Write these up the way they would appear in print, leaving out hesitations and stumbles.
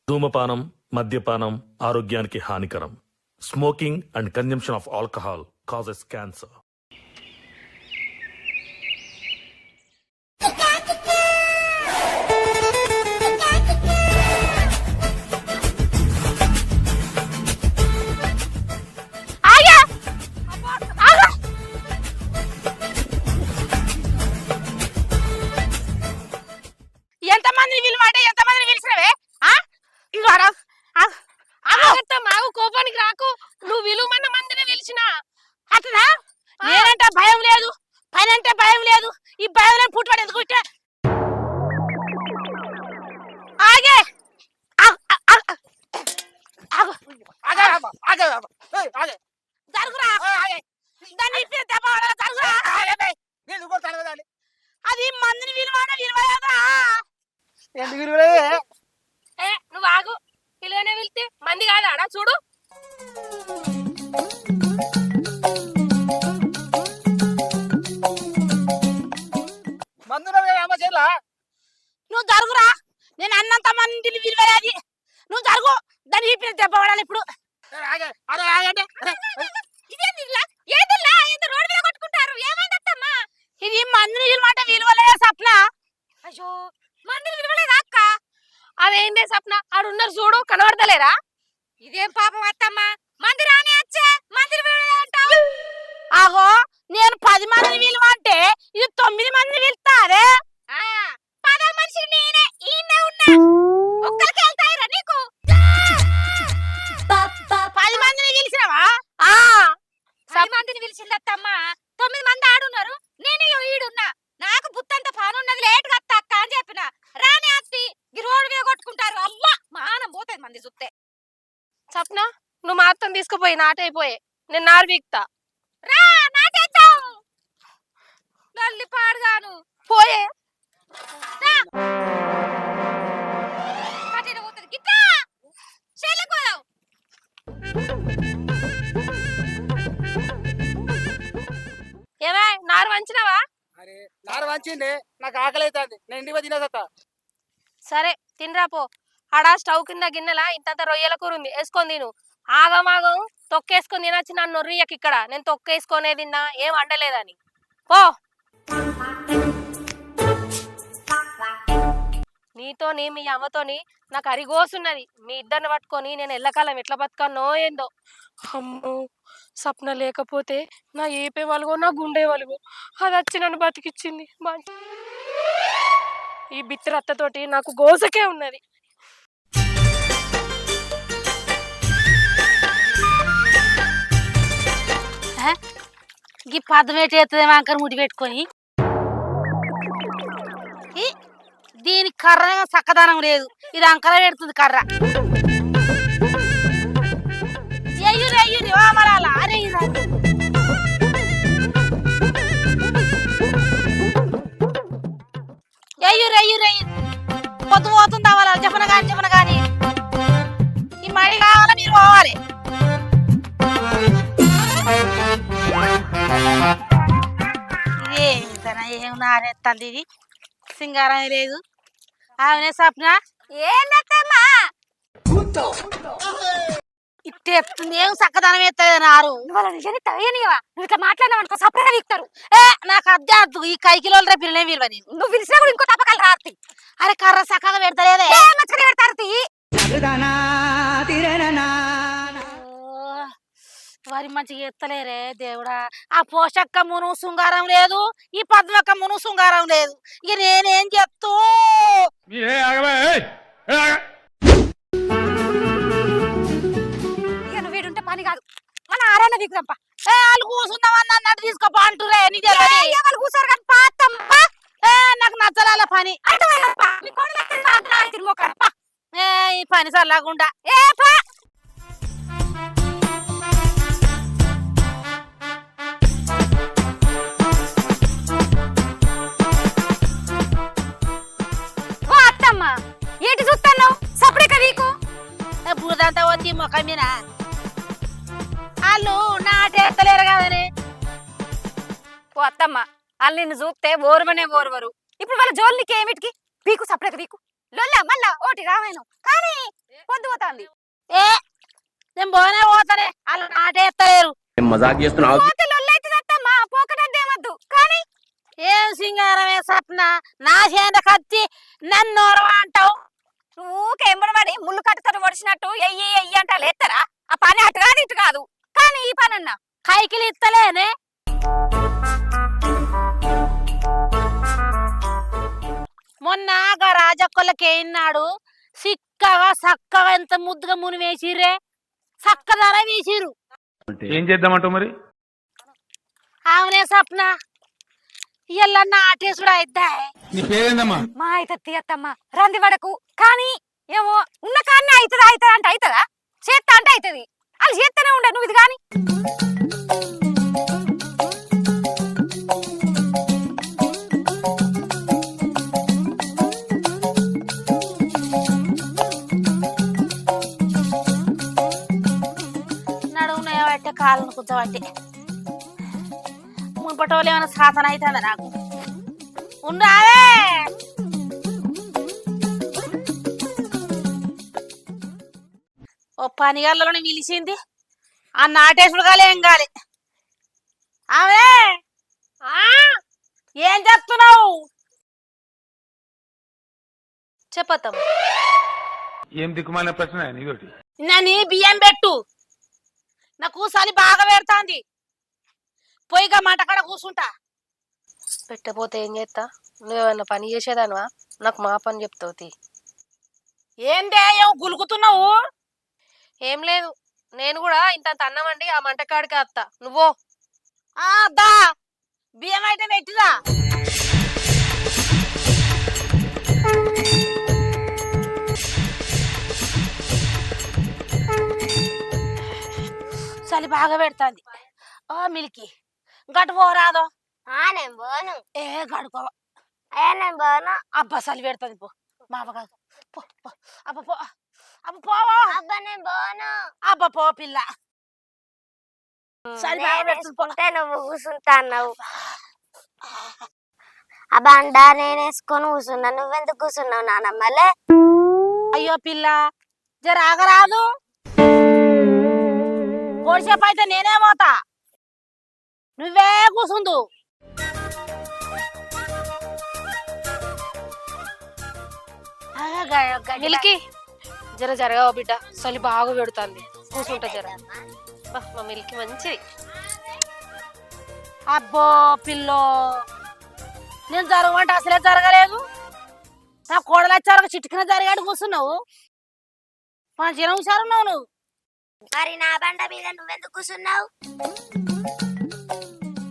ధూమపానం, మద్యపానం ఆరోగ్యానికి హానికరం. Smoking and consumption of alcohol causes cancer. ఎంతమందిని పిలువమంటే ఎంతమందిని పిలిచినవే? మాకు కోపానికి రాకు, నువ్వు విలువమన్న మందినే పిలిచినా. అట్లా నేనంటే భయం లేదు, పని అంటే భయం లేదు. ఈ భయం లేని పుట్టుబడి ఎందుకు ఇట్లా? ఆగే జరుగురా, దాన్ని ఇప్పిన దెబ్బ జరుగురా. అది మందిని విలువనే విలువలేదా? నువ్వు ఆగు, పిల్లనే పిలితే మంది కాదాడా చూడు. నువ్వు జరుగురా, నేను అన్నంత మందిని విలువలేదు. నువ్వు జరుగు, దాన్ని ఇప్పిన దెబ్బ పడాలి ఇప్పుడు. ఇది మందిని విలువంటే విలువలేదా సప్న? అయ్యో, మందిని విలువలేదా అక్క? అదేందే సప్న, ఆడున్నారు చూడు, కనబడతలేరా? ఇదేం పాపం అత్తమ్మా, మంది రానే వచ్చే మందిని విలువలేదంటావు. ఆగో, నేను 10 మందిని విలువ అంటే ఇది 9 మందిని పిలుస్తారే. 10వ మనిషి నేనే, ఈయనే ఉన్నా. ఒక్కరికి వెళ్తాయిరా నీకు? 10 మందిని పిలిచినావా? 10 మందిని పిలిచిందత్తమ్మా, 9 మంది ఆడున్నారు, నేను ఈడున్నా. నాకు బుత్తంత పని ఉన్నది, లేటుగా అత్త అక్క అని చెప్పిన. రాని అత్తి ఈ రోడ్డు మీద కొట్టుకుంటారు. అవ్వా మానం పోతుంది మంది చూస్తే. సప్న, నువ్వు మాత్రం తీసుకుపోయి నాటైపోయే, నేను నారు వీక్తా. రా నాటేద్దాం. నల్లి పాడుగాను పోయే. పోతుంది గిట్లా చెల్లిపోదాం. ఏమై నారు వంచినావా? నారు వంచింది, నాకు ఆకలి అవుతుంది, నేను ఇంటికి తినేసత్తా. సరే తినరా పో. ఆడా స్టవ్ కింద గిన్నెలా ఇంతంత రొయ్యల కూర ఉంది, వేసుకొని తిను. ఆగమాగం తొక్కేసుకొని తినొచ్చి నన్ను నొర్రియకి ఇక్కడ. నేను తొక్కేసుకొనే తిన్నా, ఏం వండలేదని పో. నీతోని మీ అమ్మతోని నాకు అరిగోసున్నది. మీ ఇద్దరిని పట్టుకొని నేను ఎల్లకాలం ఎట్లా బతకనో ఏందో. అమ్మో, సప్న లేకపోతే నా ఏపే వలుగో నా గుండె వలుగో, అది వచ్చి నన్ను బతికిచ్చింది. ఈ బిత్తిరత్తతోటి నాకు గోసకే ఉన్నది. ఈ పదమేటి ఎత్తదే వంకర ముడి పెట్టుకొని. దీనికి కర్ర చక్కదనం లేదు, ఇది అంకర పెడుతుంది కర్ర. ఎయ్యురు ఎయ్యురు మరాల అరే ఎయ్యురు ఎయ్యురు ఎయ్యురు పొద్దు పోతుంది అవ్వాలి. చెప్పన కానీ ఈ మడి కావాలా మీరు పోవాలి. ఏం నారెత్తంది ఇది, సింగారం లేదు. అవునే సప్న, ఏంటమ్మా ఇట్టే ఎత్తుంది, ఏం చక్కదనం ఎత్తది నారు. నువ్వు ఇట్లా మాట్లాడినావు సపరేట్ వీక్తారు. నాకు అద్దె అద్దు, ఈ కైకిలో పిల్లనే విలువ. నువ్వు పిలిచినా కూడా ఇంకో తప్పకాలు రాత్రి. అరే కర్ర చక్కగా పెడతలేదే, మంచిగా పెడతారు. వరి మంచిగా ఎత్తలేరే దేవుడా. ఆ పోషక్క మును శృంగారం లేదు, ఈ పద్మక్క మును శృంగారం లేదు. ఇక నేనేం చెప్తూ వీడుంటే పని కాదు, మన ఆరాయణ దిగుదంప. వాళ్ళు కూర్చుందామని అన్నట్టు తీసుకోపా అంటురే. కూర్చోరు కానీ పాతమ్మ నాకు నచ్చలాల పని. ఈ పని సల్లాగుండా ఏంటి చూస్తాను సపరేట్ నీకు బురదంతా వచ్చి మొక్క మీద వాళ్ళు నాటేస్తలేరు కదనే. ఓ అత్తమ్మ, వాళ్ళు నిన్ను చూస్తే ఓర్వనే ఓర్వరు. ఇప్పుడు వాళ్ళ జోలికి ఏమిటికి పీకు సపరేట్ పీకు. లొల్ల మళ్ళా ఓటి రామాయణం కానీ పొద్దు పోతాంది. ఏ నేను పోనే పోతానే వాళ్ళు నాటేస్తలేరు. మజాక్ చేస్తున్నావు. పోతే లొల్లైతుంది అత్తమ్మా, పోకటద్దేమద్దు కానీ ఏం సింగారమే సప్న నా చేత కత్తి నన్ను అంటావు. ఊకే ఎంబడబడి ముళ్ళు కట్టుతో వడిచినట్టు ఎయ్యి ఎయ్యి అంటా లేస్తారా? ఆ పని అటు కాదు ఇటు కాదు కానీ ఈ పని అన్నా కైకిలి ఇస్తలేనే. మొన్న రాజక్కొల్లకి ఏన్నాడు సిక్కగా సక్కగా ఎంత ముద్దుగా ముని వేసిర్రే, సక్కదన వేసిరు. ఏం చేద్దామంటావు మరి? అవునే సప్న ఇయ్యల్ల నాటేసుడు అయిద్దా. నీ పేరేందమ్మా? మా అయితే తీయత్తమ్మ రంది వడకు కానీ ఏమో ఉన్న కాన్ని అవుతుందా అవుతుందా అంటే అవుతుందా, చేస్తా అంటే అవుతుంది. వాళ్ళు చేస్తూనే ఉండే నువ్వు ఇది కానీ నడువున్నాయో అంటే కాళ్ళను కుద్దబట్టి మున్పటోళ్ళు ఏమైనా సాధన అవుతుందా నాకు? ఉండాలే ఓ పనిగాళ్ళలో పిలిచింది ఆ నాటేసుడు కాలే ఏం కాలే. ఆమె ఏం చేస్తున్నావు? చెప్పత్తమ్మ. ఏం దిక్కుమాలిన ప్రశ్న నీతోటి? నన్ను బియ్యం పెట్టు, నాకు చలి బాగా పెడతాంది. పోయిగా మంట కాడ కూర్చుంటా. పెట్టపోతే ఏం చేస్తా? నువ్వేమన్నా పని చేసేదానివా? నాకు మా పని చెప్తావు. ఏందే ఏం గులుగుతున్నావు? ఏం లేదు, నేను కూడా ఇంత అన్నం అండి ఆ మంటకాడికి వస్తా. నువ్వో దా బియ్యం అయితే పెట్టిరా. చలి బాగా పెడతాంది. ఓ మిల్కి గట్టు పోరాదో. నేను పోను. ఏ గడుకో నేను పోను. అబ్బా చలి పెడతాంది. పో మావ కాదు పో పో. అబ్బ పో అబ్బ పోవా. అబ్బా నేను పోను. అబ్బ పో పిల్ల. చలి బాగా పెడుతుంది. పో. నువ్వు కూర్చుంటా అన్నావు. ఆ బండ నేను వేసుకొని కూర్చున్నా, నువ్వెందుకు కూర్చున్నావు నానమ్మలే? అయ్యో పిల్ల జర ఆగరాదు. కోడిసేపు అయితే నేనే పోతా, నువ్వే కూసుందు. మిల్కి జర జరగవా బిడ్డ, చలి బాగా పెడుతుంది. కూర్చుంటా జర. మా మిల్కి మంచిది. అబ్బో పిల్లో నేను జరగమంటే అసలే జరగలేదు. నా కోడలు వచ్చారు చిట్టుకునే జరిగాడు కూర్చున్నావు. మంచిగా హుషారున్నావు నువ్వు. మరి నా బండ మీద నువ్వెందుకు కూర్చున్నావు?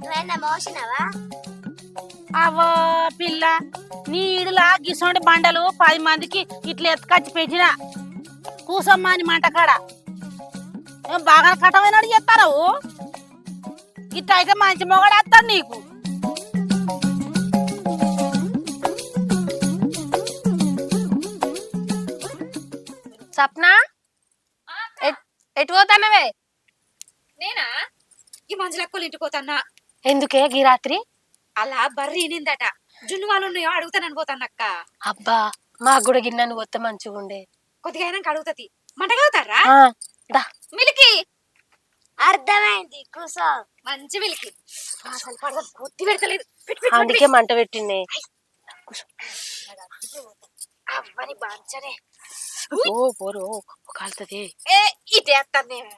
నువ్వేనా మోసినవా? అవ్వో పిల్ల నీడులా గిసోంటి బండలు 10 మందికి ఇట్లా ఎత్తుకొచ్చి పెట్టిన కూసమ్మా అని మంట కాడ. ఏం బాగా కట్టమైనడు చెప్తారు. ఇట్లా అయితే మంచి మొగడేస్తాడు నీకు. సప్న ఎటు పోతానవే? నేనా ఈ మంజులక్కలు ఇంటికి పోతాన్నా. ఎందుకే గీ రాత్రి? అలా బర్రీ నిందట, జున్ను వాళ్ళు ఉన్నాయో అడుగుతానని పోతానక్క. అబ్బా మాకు కూడా గిన్నెను పోతే మంచిగా ఉండే. కొద్దిగా అయినాక అడుగుతుంది. మంటగవుతారా? దా మిలికి అర్థమైంది, కూసో. మంచి మిలికి కొద్ది పెడతలేదు. అందుకే మంట పెట్టిండే. అవ్వని బాంచనే ఓ పోరు కాలుతుంది. ఇటే అత్తాను నేను.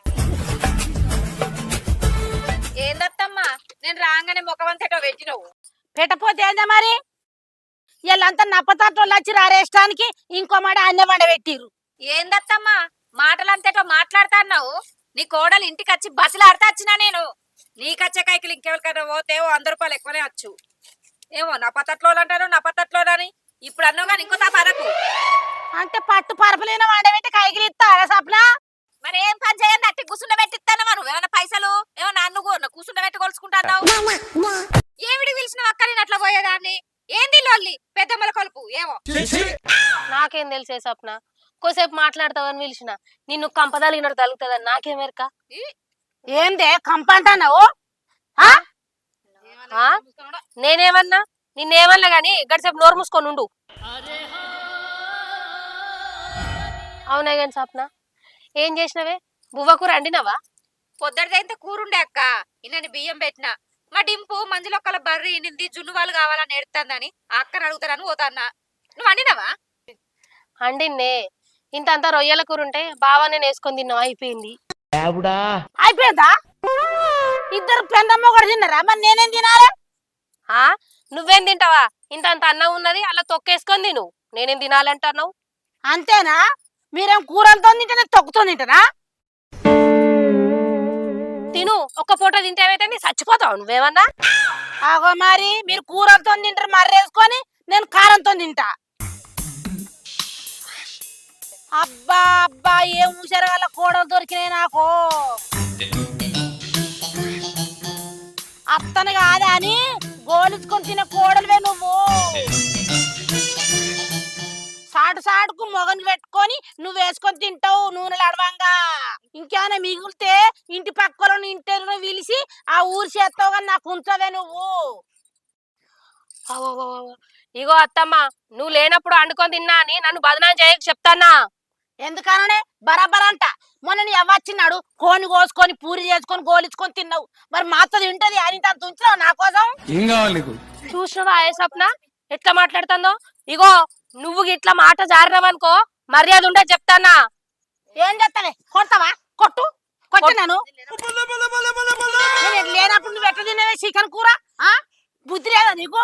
ఏందత్తమ్మా నేను రాగానే ముఖమంతటో పెట్టినవు. పెట్టపోతే ఏందా మరి? వీళ్ళంతా నప్పతట్టోళ్ళు వచ్చి రారేష్టానికి ఇంకో మాట అన్నే వండ పెట్టిర్రు. ఏందత్తమ్మా మాటలంతటో మాట్లాడుతున్నావు? నీ కోడలు ఇంటికి వచ్చి బస్సులాడితే వచ్చినా నేను. నీకచ్చే కైకిలు ఇంకెవరికైనా పోతే 100 రూపాయలు ఎక్కువనే వచ్చు. ఏమో నా పత్తట్లో అంటారు, నా పత్తట్లోనని ఇప్పుడు అన్నావు కానీ ఇంకో తాపరకు అంటే పట్టు పరపలేని వండబెట్టి కైకిలి ఇస్తారా సప్న? మరి ఏం పని చేయండి అట్టి కూర్చుండ పెట్టిస్తాను. నువ్వు ఏమైనా పైసలు ఏమన్నా అన్ను కూర్చుండ పెట్టి కొలుసుకుంటావు. ఏమిడి పిలిచిన అక్కని అట్లా పోయేదాన్ని. ఏంది లొల్లి పెద్దమ్మల కొలుపు ఏమో. నాకేం తెలిసే సప్న, కోసేపు మాట్లాడతావని పిలిచిన. నిన్ను కంపదలిగినట్టు తగులుతుందని నాకేమెరక. ఏందే కంపంటున్నావు? నేనేమన్నా నిన్నేమన్నా గాని గడిసేపు నోరు మూసుకొని ఉండు. అవునా కానీ సప్న ఏం చేసినవే బువ్వ కూర వండినవా? పొద్దుటిదైతే కూరుండే అక్క ఇన్నని బియ్యం పెట్టినా మా డింపు మంజులొక్కల బర్రి నింది జున్ను వాళ్ళు కావాలని ఎడుతుందని ఆ అక్కని అడుగుతారని పోతాన్నా. నువ్వు వండినవా? వండిన్నే. ఇంతంతా రొయ్యల కూర ఉంటే బావ నేను వేసుకొని తిన్నాం, అయిపోయింది. అయిపోయిందా? ఇద్దరు పెందమ్మ కూడా తిన్నారా? మరి నేనేం తినాలి? ఆ నువ్వేం తింటావా? ఇంతంత అన్నం ఉన్నది అలా తొక్కేసుకొని తిను, నేనేం తినాలంటున్నావు? అంతేనా? మీరేం కూరలతో తింటే నేను తొక్కుతో తింటానా? తిను, ఒక్క పూట తింటే ఏమైతే చచ్చిపోతావు నువ్వేమన్నా. ఆగో మరి మీరు కూరలతో తింటారు మర్రేసుకొని, నేను కారంతో తింటా. అబ్బా అబ్బా ఏం ముసరగల కోడలు దొరికినాయి నాకు. అత్తను కాదా అని గోలుచుకొని తినే కోడలువే నువ్వు. సాటు సాటుకు మొగని పెట్టుకొని నువ్వు వేసుకొని తింటావు నూనెలు అడవంగా. ఇంకేమైనా మిగిలితే ఇంటి పక్కలను ఇంటి పిలిచి ఆ ఊరి చేస్తావు కానీ నాకు ఉంచవే నువ్వు. అవ్వవ్వవ్వ. ఇగో అత్తమ్మ, నువ్వు లేనప్పుడు వండుకొని తిన్నా అని నన్ను బదనాం చేయక చెప్తానా? ఎందుకననే బరాబర్ అంట. మొన్న నీ అవ్వచ్చిన్నాడు కోని కోసుకొని పూరి చేసుకొని గోలించుకొని తిన్నావు. మరి మా అత్త తింటది అని అంత ఉంచినావు నా కోసం. ఏం కావాలి నీకు? చూసినవా ఏ స్వప్న ఎట్లా మాట్లాడుతుందో? ఇగో నువ్వు ఇట్లా మాట జారినవనుకో మర్యాద ఉండే చెప్తానా. ఏం చేస్తావే? కొడతావా? కొట్టు కొట్టినాను. నేను లేనప్పుడు నువ్వు ఎట్లా తిన్నావే చికెన్ కూర? ఆ బుద్ధి లేదా నీకు?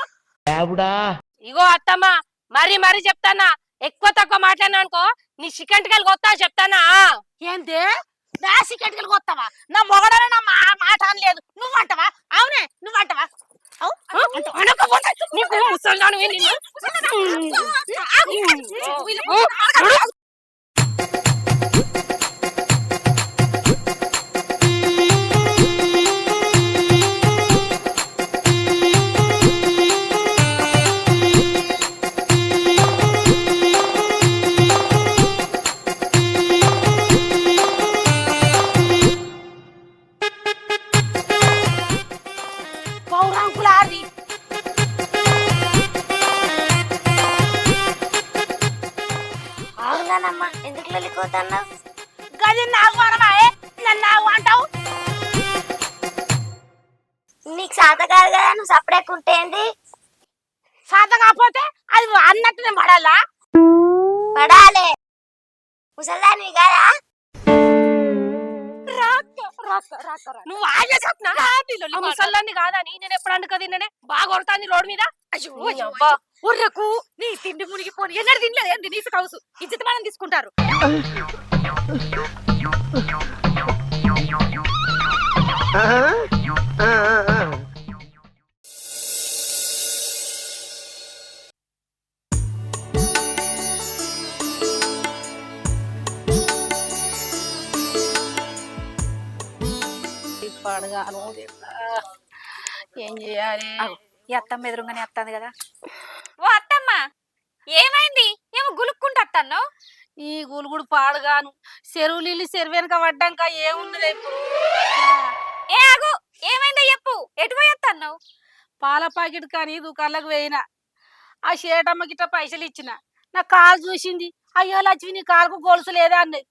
ఇగో అత్తమ్మ, మరీ చెప్తానా, ఎక్కువ తక్కువ మాట్లాడినా అనుకో నీ చికెన్ కొత్తా చెప్తానా. ఏంటి నా చికెన్ కొత్తావా? నా మొగడనే నా మాట అనలేదు, నువ్వు అంటవా? అవునే నువ్వు అంటవా? నీకు ముసల్దానివి నిన్ను. పౌరాంకుల ఆది అవునానమ్మా, ఎందుకు వెళ్ళిపోతున్నావు? గది నాకు అనమా? నన్ను నాకు అంటావు? నీకు సాత కాదు కదా, నువ్వు సపరేకుంటేంది? సాత కాకపోతే అది అన్నట్టు నేను పడాలా? పడాలే. ముసల్దానివి కదా? నువ్వు ఆగే స్వప్న. ఆ ముసల్దాన్ని కాదని నేను ఎప్పుడు అండుక తిన్ననే బాగా కొడతాంది రోడ్డు మీద. అబ్బా. ఉర్రకు నీ తిండి మునిగిపోని ఎన్నడు తినలేదు ఏంది నీసు కౌసు ఇజ్జత మనం తీసుకుంటారు. పడగాను ఏం చేయాలి? ఈ అత్తమ్మ ఎదురుగానే వస్తుంది కదా. ఓ అత్తమ్మ, ఏమైంది? ఏమో గులుక్కుంటూ వస్తాను. ఈ గులుగుడు పాడుగాను. చెరువు నీళ్ళు చెరువు వెనక పడ్డాక ఏమున్నది ఇప్పుడు? ఏ ఆగు, ఏమైందో చెప్పు. ఎటు పోయి వస్తాను? పాల ప్యాకెట్ కానీ దుకాణాలకు పోయినా. ఆ షేటమ్మకి ఇట్లా పైసలు ఇచ్చిన. నా కాలు చూసింది. అయ్యో లక్ష్మి నీ కాలుకు గొలుసు లేదా అన్నది.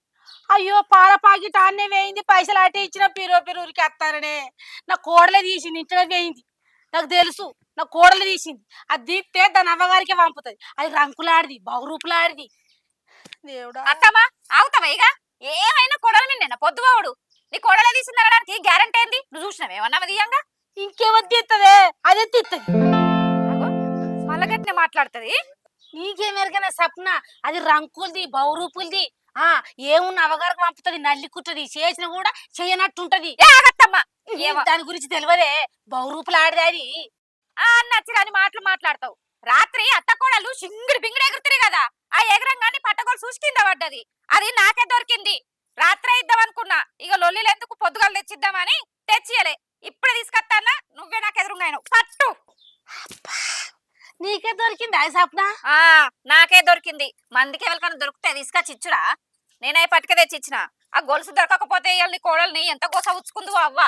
అయ్యో పాల ప్యాకెట్ ఆన్నే వేయింది, పైసలు అటే ఇచ్చిన పిరువురికి వస్తారనే. నా కోడలే తీసింది, ఇంట్లో వేయింది. నాకు తెలుసు నా కోడలు తీసింది. అది తీస్తే దాని అవ్వగారికి పంపుతుంది. అది రంకులాడిది, బహురూపులాడిది. దేవుడా. అత్తమ్మ ఆగుతావా? ఇక ఏమైనా కొడల నిన్న పొద్దువాడు నీ కొడలే తీసింది అనడానికి గ్యారంటీ ఏంది? నువ్వు చూసినావేమన్నా దియంగా? ఇంకేమో తీస్తుంది, అదే తీస్తుంది. మళ్ళగట్నే మాట్లాడుతుంది. నీకేమెరకనే సప్న, అది రంకులది, బహురూపులది. ఏమున్న అవగారికి పంపుతుంది, నల్లి కుట్టది, చేసిన కూడా చేయనట్టుంటది. దాని గురించి తెలియదే, బహురూపులు ఆడదే అది. నచ్చిరాని మాటలు మాట్లాడతావు. రాత్రి అత్త కోడలు సింగిడి బింగిడి ఎగురుతుంది కదా, ఆ ఎగరంగాని పట్టగోలు చూసి కింద పడ్డది. అది నాకే దొరికింది. రాత్రే ఇద్దాం అనుకున్నా, ఇక లొల్లిలు ఎందుకు పొద్దుగాలు తెచ్చిద్దామని తెచ్చియలే. ఇప్పుడే తీసుకొస్తానా, నువ్వే నాకు ఎదురుగాను పట్టు. నీకే దొరికింది అది సప్న? నాకే దొరికింది. మందికి ఎవరికైనా దొరికితే తీసుకొచ్చి ఇచ్చురా. నేనే పట్టుక తెచ్చి ఇచ్చిన. ఆ గొలుసు దొరకకపోతే నీ కోడల్ని ఎంత గోస ఉచ్చుకుందు అవ్వ.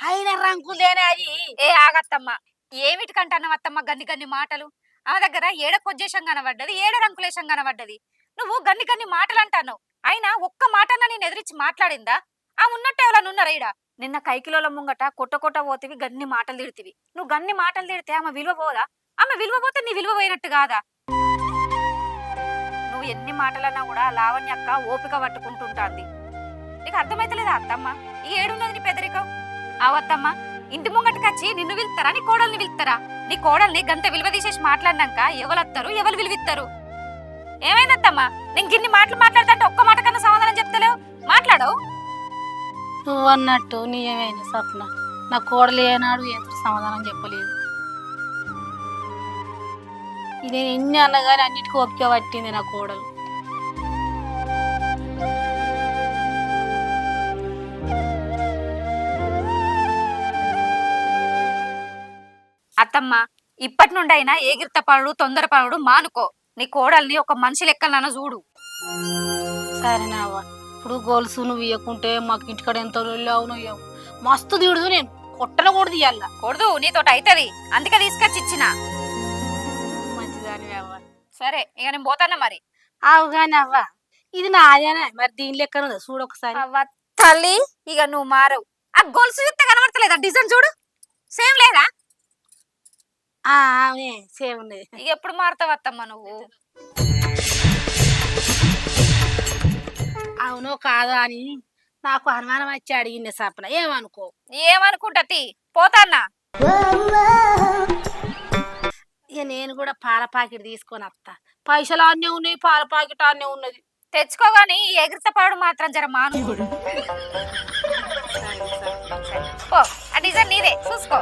అయిన రంకులేనే అది. ఏ ఆగత్తమ్మ, ఏమిటికంటున్నావు అత్తమ్మ గన్ని గన్ని మాటలు? ఆ దగ్గర ఏడ కొజ్జేషం కనబడ్డది, ఏడ రంకులేషం కనబడ్డది. నువ్వు గన్ని గన్ని మాటలు అంటాను. అయినా ఒక్క మాటన్నా నేను ఎదిరించి మాట్లాడిందా ఆ ఉన్నట్టు ఎవరన్నా ఉన్నారా ఈడ నిన్న కైకిలోల ముంగట కొట్ట పోతివి గన్ని మాటలు తిడితివి నువ్వు గన్ని మాటలు తిడితే ఆమె విలువ పోదా ఆమె విలువ పోతే నీ విలువ పోయినట్టు కాదా నువ్వు ఎన్ని మాటలన్నా కూడా లావణ్య అక్క ఓపిక పట్టుకుంటుంటాంది నీకు అర్థమైతలేదా అత్తమ్మ ఈ ఏడున్నది నీ పెదరికం అవత్తమ్మ ఇంటి ముంగటకొచ్చి నిన్ను పిలుస్తారా నీ కోడల్ని పిలుస్తారా నీ కోడల్ని గంత విలువ తీసేసి మాట్లాడినాక ఎవరొత్తారు ఎవరు విలువిస్తారు ఏమైందత్తమ్మా నేను గిన్ని మాటలు మాట్లాడతా ఒక్క మాట కన్నా సమాధానం చెప్తలేవు మాట్లాడవు నువ్వు అన్నట్టు నీ ఏమైనా సప్న నా కోడలు ఏనాడు ఎంత సమాధానం చెప్పలేదు నేను ఎన్ని అన్నగాని అన్నిటికీ ఓపిక పట్టింది నా కోడలు. అత్తమ్మ ఇప్పటి నుండి అయినా ఏగిరితపడు తొందరపడు మానుకో నీ కోడల్ని ఒక మనిషి లెక్కలన్నా చూడు. సరేనావా ఇప్పుడు గొలుసు నువ్వు ఇవ్వకుంటే మాకు ఇంటికాడ ఎంత అవును మస్తు తీడుదు నేను కొట్టను కూడా తీయాల కొడదు నీతోటి అయితది అందుకే తీసుకొచ్చి ఇచ్చిన మంచిదాని అవ్వ. సరే ఇక నేను పోతానా మరి. అవు కానీ అవ్వ ఇది నాదేనా మరి దీని లెక్కన చూడు ఒకసారి. అవ్వ తల్లి ఇక నువ్వు మారవు ఆ గొలుసు చూస్తే కనబడతలేదా డిజైన్ చూడు సేమ్ లేదా సేమ్ ఉండేది. ఇక ఎప్పుడు మారుతావు అత్తమ్మ నువ్వు. అవునో కాదా అని నాకు అనుమానం వచ్చి అడిగింది సపన ఏమనుకో. ఏమనుకుంటా తీ పోతాన్నా. ఇక నేను కూడా పాల ప్యాకెట్ తీసుకొని వస్తా. పైసలు అన్నీ ఉన్నాయి పాల ప్యాకెట్ అన్నీ ఉన్నది తెచ్చుకోగాని ఎగిరితపడు మాత్రం జర మాను. పో ఆ డిజైన్ నీదే చూసుకో.